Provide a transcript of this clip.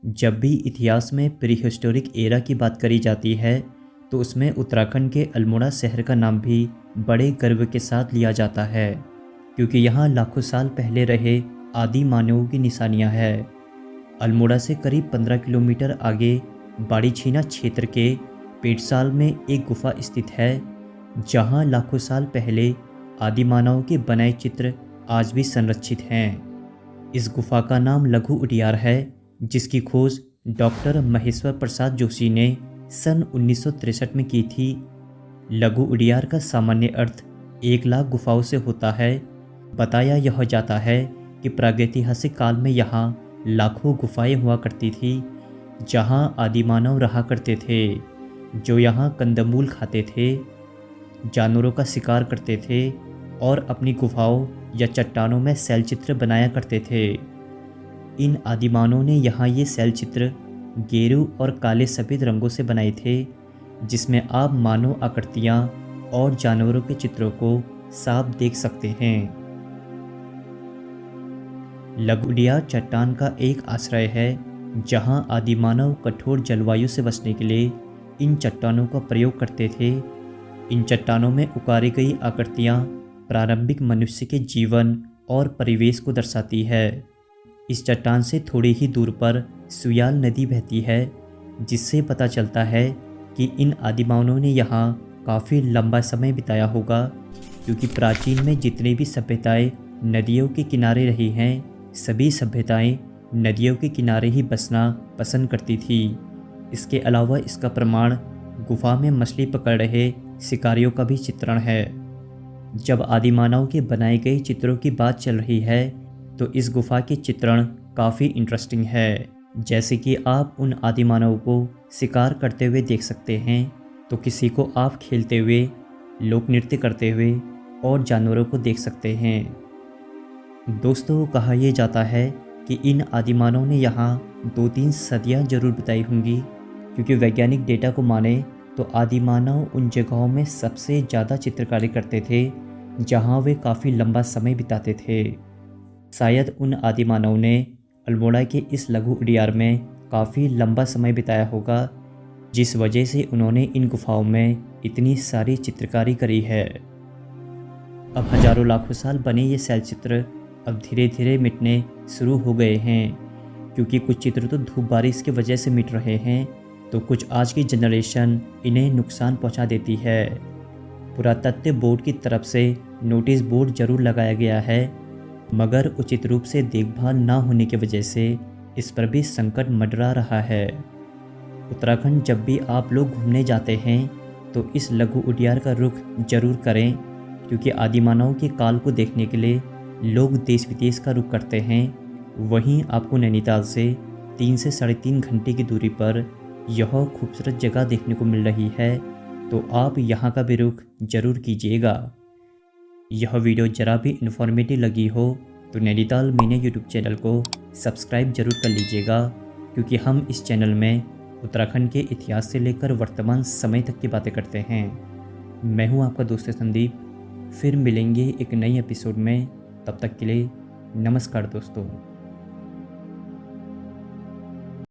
जब भी इतिहास में प्री हिस्टोरिक एरा की बात करी जाती है तो उसमें उत्तराखंड के अल्मोड़ा शहर का नाम भी बड़े गर्व के साथ लिया जाता है, क्योंकि यहाँ लाखों साल पहले रहे आदि मानवों की निशानियाँ हैं। अल्मोड़ा से करीब 15 किलोमीटर आगे बाड़ीछीना क्षेत्र के पेटसाल में एक गुफा स्थित है, जहाँ लाखों साल पहले आदि मानवों के बनाए चित्र आज भी संरक्षित हैं। इस गुफा का नाम लघु उडियार है, जिसकी खोज डॉक्टर महेश्वर प्रसाद जोशी ने सन 1963 में की थी। लघु उडियार का सामान्य अर्थ 1 लाख गुफाओं से होता है। बताया यह जाता है कि प्रागैतिहासिक काल में यहाँ लाखों गुफाएं हुआ करती थी, जहाँ आदिमानव रहा करते थे, जो यहाँ कंदमूल खाते थे, जानवरों का शिकार करते थे और अपनी गुफाओं या चट्टानों में शैल चित्र बनाया करते थे। इन आदिमानवों ने यहाँ ये शैल चित्र गेरू और काले सफ़ेद रंगों से बनाए थे, जिसमें आप मानव आकृतियाँ और जानवरों के चित्रों को साफ देख सकते हैं। लघु उडियार चट्टान का एक आश्रय है, जहाँ आदिमानव कठोर जलवायु से बचने के लिए इन चट्टानों का प्रयोग करते थे। इन चट्टानों में उकारी गई आकृतियाँ प्रारंभिक मनुष्य के जीवन और परिवेश को दर्शाती है। इस चट्टान से थोड़ी ही दूर पर सुयाल नदी बहती है, जिससे पता चलता है कि इन आदिमानवों ने यहाँ काफ़ी लंबा समय बिताया होगा, क्योंकि प्राचीन में जितनी भी सभ्यताएं नदियों के किनारे रही हैं, सभी सभ्यताएं नदियों के किनारे ही बसना पसंद करती थी। इसके अलावा इसका प्रमाण गुफा में मछली पकड़ रहे शिकारियों का भी चित्रण है। जब आदिमानव के बनाए गए चित्रों की बात चल रही है तो इस गुफा के चित्रण काफ़ी इंटरेस्टिंग है। जैसे कि आप उन आदिमानव को शिकार करते हुए देख सकते हैं, तो किसी को आप खेलते हुए, लोक नृत्य करते हुए और जानवरों को देख सकते हैं। दोस्तों, कहा यह जाता है कि इन आदिमानव ने यहाँ 2-3 सदियाँ जरूर बिताई होंगी, क्योंकि वैज्ञानिक डेटा को माने तो आदिमानव उन जगहों में सबसे ज़्यादा चित्रकारी करते थे जहाँ वे काफ़ी लंबा समय बिताते थे। शायद उन आदिमानव ने अल्मोड़ा के इस लघु उडियार में काफ़ी लंबा समय बिताया होगा, जिस वजह से उन्होंने इन गुफाओं में इतनी सारी चित्रकारी करी है। अब हजारों लाखों साल बने ये शैल चित्र अब धीरे धीरे मिटने शुरू हो गए हैं, क्योंकि कुछ चित्र तो धूप बारिश की वजह से मिट रहे हैं, तो कुछ आज की जनरेशन इन्हें नुकसान पहुंचा देती है। पुरातत्व बोर्ड की तरफ से नोटिस बोर्ड जरूर लगाया गया है, मगर उचित रूप से देखभाल ना होने की वजह से इस पर भी संकट मंडरा रहा है। उत्तराखंड जब भी आप लोग घूमने जाते हैं तो इस लघु उडियार का रुख जरूर करें, क्योंकि आदिमानव के काल को देखने के लिए लोग देश विदेश का रुख करते हैं। वहीं आपको नैनीताल से 3 से 3.5 घंटे की दूरी पर यह खूबसूरत जगह देखने को मिल रही है, तो आप यहाँ का भी रुख जरूर कीजिएगा। यह वीडियो जरा भी इन्फॉर्मेटिव लगी हो तो नैनीताल मीने यूट्यूब चैनल को सब्सक्राइब जरूर कर लीजिएगा, क्योंकि हम इस चैनल में उत्तराखंड के इतिहास से लेकर वर्तमान समय तक की बातें करते हैं। मैं हूँ आपका दोस्त संदीप। फिर मिलेंगे एक नई एपिसोड में, तब तक के लिए नमस्कार दोस्तों।